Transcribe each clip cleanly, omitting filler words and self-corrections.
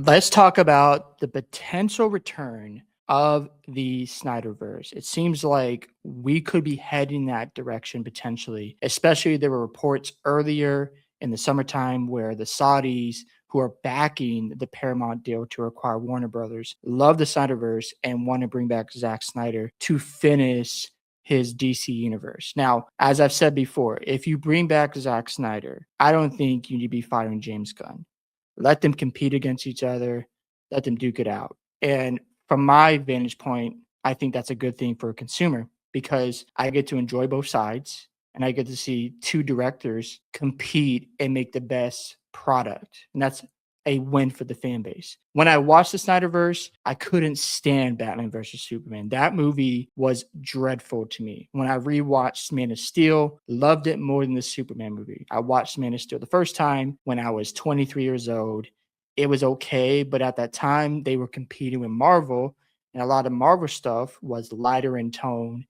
Let's talk about the potential return of the Snyderverse. It seems like we could be heading that direction potentially, especially there were reports earlier in the summertime where the Saudis who are backing the Paramount deal to acquire Warner Brothers love the Snyderverse and want to bring back Zack Snyder to finish his DC universe. Now, as I've said before, if you bring back Zack Snyder, I don't think you need to be firing James Gunn. Let them compete against each other, let them duke it out. And from my vantage point, I think that's a good thing for a consumer because I get to enjoy both sides and I get to see two directors compete and make the best product. And that's a win for the fan base. When I watched the Snyderverse, I couldn't stand Batman versus Superman. That movie was dreadful to me. When I rewatched Man of Steel, loved it more than the Superman movie. I watched Man of Steel the first time when I was 23 years old. It was okay, but at that time they were competing with Marvel, and a lot of Marvel stuff was lighter in tone.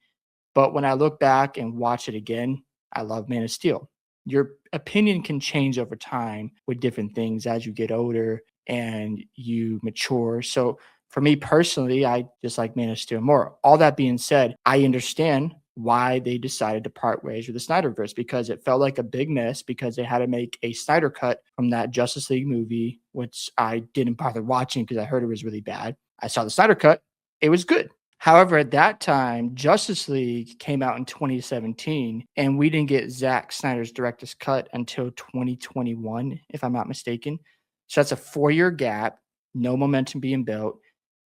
But when I look back and watch it again, I love Man of Steel. Your opinion can change over time with different things as you get older and you mature. So for me personally, I just like Man of Steel more. All that being said, I understand why they decided to part ways with the Snyderverse because it felt like a big mess because they had to make a Snyder cut from that Justice League movie, which I didn't bother watching because I heard it was really bad. I saw the Snyder cut. It was good. However, at that time, Justice League came out in 2017, and we didn't get Zack Snyder's director's cut until 2021, if I'm not mistaken. So that's a 4-year gap, no momentum being built,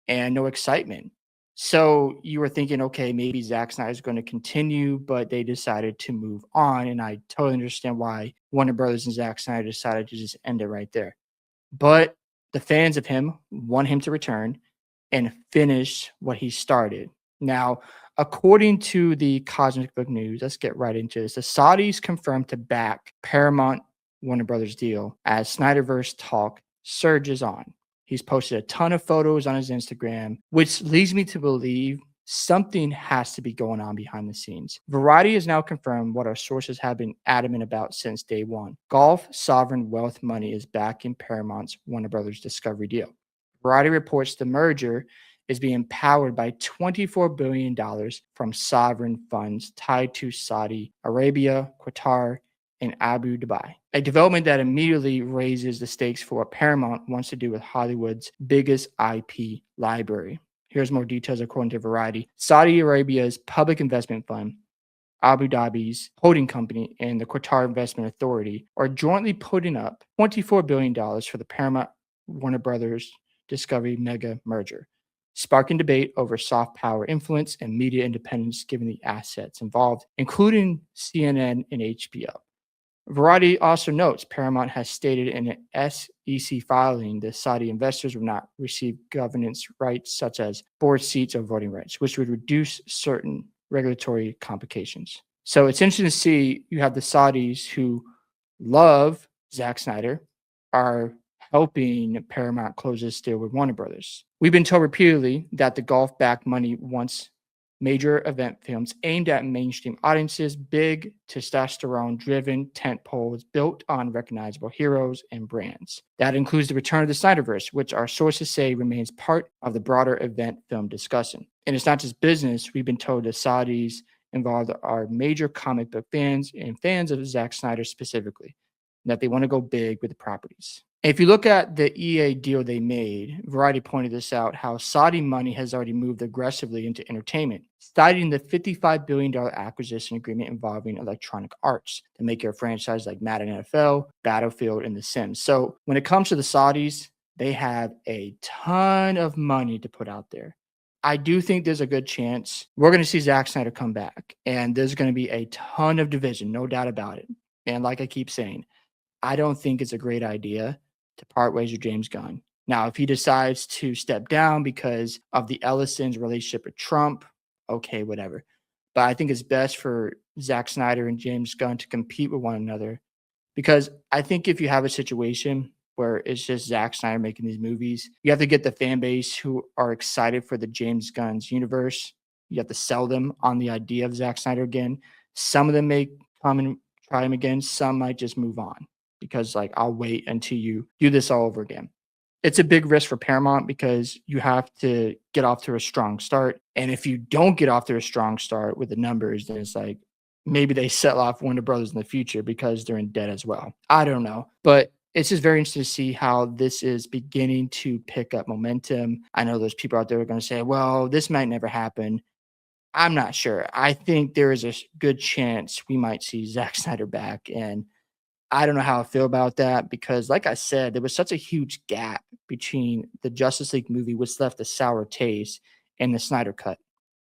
and no excitement. So you were thinking, okay, maybe Zack Snyder's going to continue, but they decided to move on. And I totally understand why Warner Brothers and Zack Snyder decided to just end it right there. But the fans of him want him to return and finish what he started. Now, according to the Cosmic Book News, let's get right into this. The Saudis confirmed to back Paramount Warner Brothers deal as Snyderverse talk surges on. He's posted a ton of photos on his Instagram, which leads me to believe something has to be going on behind the scenes. Variety has now confirmed what our sources have been adamant about since day one. Gulf sovereign wealth money is backing Paramount's Warner Brothers Discovery deal. Variety reports the merger is being powered by $24 billion from sovereign funds tied to Saudi Arabia, Qatar, and Abu Dhabi. A development that immediately raises the stakes for what Paramount wants to do with Hollywood's biggest IP library. Here's more details according to Variety. Saudi Arabia's public investment fund, Abu Dhabi's holding company, and the Qatar Investment Authority are jointly putting up $24 billion for the Paramount Warner Brothers Discovery mega merger, sparking debate over soft power influence and media independence given the assets involved, including CNN and HBO. Variety also notes Paramount has stated in an SEC filing that Saudi investors will not receive governance rights such as board seats or voting rights, which would reduce certain regulatory complications. So it's interesting to see you have the Saudis who love Zack Snyder are helping Paramount close this deal with Warner Brothers. We've been told repeatedly that the Gulf backed money wants major event films aimed at mainstream audiences, big, testosterone driven tent poles built on recognizable heroes and brands. That includes the return of the Snyderverse, which our sources say remains part of the broader event film discussion. And it's not just business. We've been told the Saudis involved are major comic book fans and fans of Zack Snyder specifically, that they want to go big with the properties. If you look at the EA deal they made, Variety pointed this out how Saudi money has already moved aggressively into entertainment, citing the $55 billion acquisition agreement involving Electronic Arts to make a franchise like Madden NFL, Battlefield, and The Sims. So when it comes to the Saudis, they have a ton of money to put out there. I do think there's a good chance we're going to see Zack Snyder come back, and there's going to be a ton of division, no doubt about it. And like I keep saying, I don't think it's a great idea to part ways with James Gunn. Now, if he decides to step down because of the Ellison's relationship with Trump, okay, whatever. But I think it's best for Zack Snyder and James Gunn to compete with one another because I think if you have a situation where it's just Zack Snyder making these movies, you have to get the fan base who are excited for the James Gunn's universe. You have to sell them on the idea of Zack Snyder again. Some of them may come and try him again. Some might just move on because like I'll wait until you do this all over again. it's a big risk for Paramount because you have to get off to a strong start. And if you don't get off to a strong start with the numbers, then it's like maybe they sell off Warner Brothers in the future because they're in debt as well. I don't know. But it's just very interesting to see how this is beginning to pick up momentum. I know there's people out there who are going to say, well, this might never happen. I'm not sure. I think there is a good chance we might see Zack Snyder back. And I don't know how I feel about that because, like I said, there was such a huge gap between the Justice League movie, which left a sour taste, and the Snyder cut.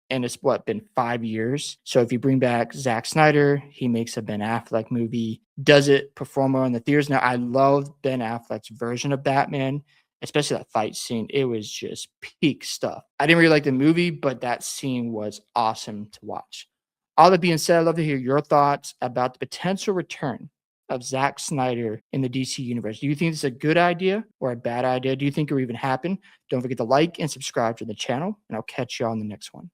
And it's what been 5 years. So if you bring back Zack Snyder, he makes a Ben Affleck movie. Does it perform well in the theaters? Now I love Ben Affleck's version of Batman, especially that fight scene. It was just peak stuff. I didn't really like the movie, but that scene was awesome to watch. All that being said, I'd love to hear your thoughts about the potential return of Zack Snyder in the DC universe. Do you think this is a good idea or a bad idea? Do you think it will even happen? Don't forget to like and subscribe to the channel, and I'll catch you on the next one.